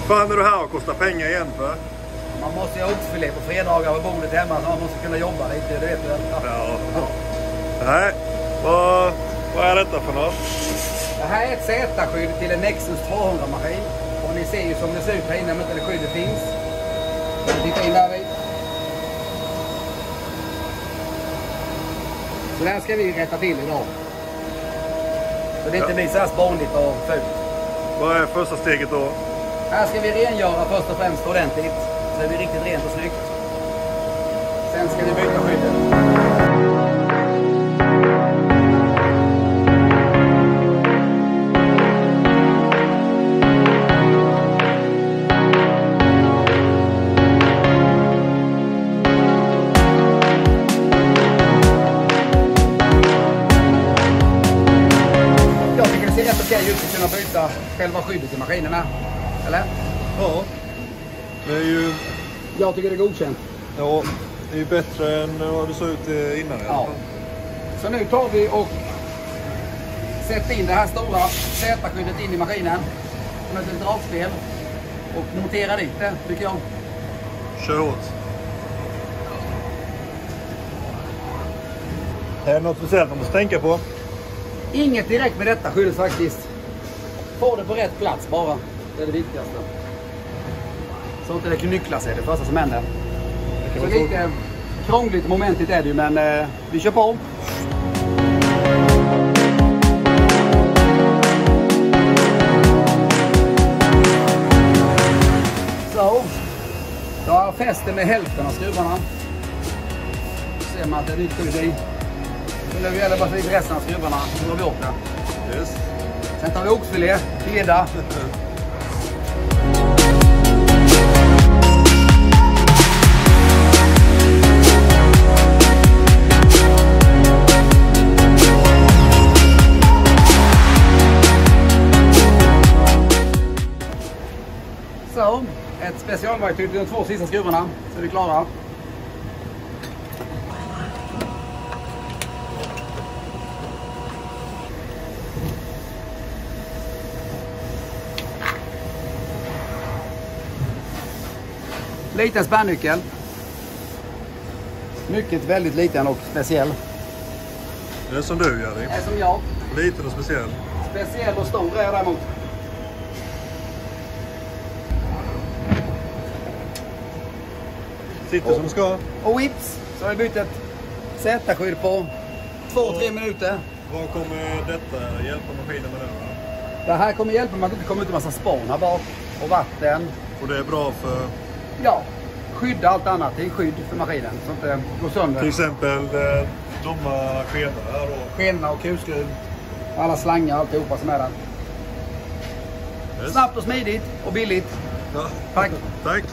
Fan är du här och kostar pengar igen för? Man måste ju ha oxfilé på fredagar vid bordet hemma så man måste kunna jobba lite, det vet du väl? Ja. Nej, vad är detta för något? Det här är ett Z-skydd till en Nexus 200-maskin. Och ni ser ju som det ser ut här inne, men inte skyddet finns. Titta in där vid. Så det här ska vi rätta till idag. Så det inte blir så här spånligt och fult. Vad är första steget då? Här ska vi rengöra först och främst ordentligt. Så det blir riktigt rent och snyggt. Sen ska vi byta skyddet. Det ser rätt okej ut att kunna byta själva skyddet i maskinerna. Eller? Ja. Det är ju... Jag tycker det är godkänt. Ja, det är ju bättre än vad det såg ut innan. Ja. Så nu tar vi och sätter in det här stora Z-skyddet in i maskinen. Med ett dragspel. Och monterar dit det, tycker jag. Kör hårt. Är det något speciellt man måste tänka på? Inget direkt med detta skyddet faktiskt. Få det på rätt plats bara. Det är det viktigaste. Så inte det knycklas är det första som händer. Så lite krångligt momentigt är det ju, men vi kör på. Så. Jag fäster med hälften av skruvarna. Så ser man att det är nytt skydd i. Så nu gäller bara att lite resten av skruvarna. Så drar vi åt det. Yes. Sen tar vi oxfilé, leda. Så, ett specialverktyg till de 2 sista skruvarna. Så är vi klara. Liten spärrnyckel. Mycket väldigt liten och speciell. Det är som du gör det. Det är som jag. Liten och speciell. Speciell och stor är jag däremot. Sitter som det ska. Och whips. Så har vi bytt ett Z-skydd på 2-3 minuter. Vad kommer detta hjälpa maskinen med nu? Det här kommer hjälpa med att det inte kommer ut en massa spån här bak. Och vatten. Och det är bra för... Ja, skydda allt annat. Det är skydd för maskinen så att det inte går sönder. Till exempel dumma skenor här då. Skenorna och kulskruv. Alla slangar och alltihopa som är där. Yes. Snabbt och smidigt och billigt. Ja. Tack. Tack.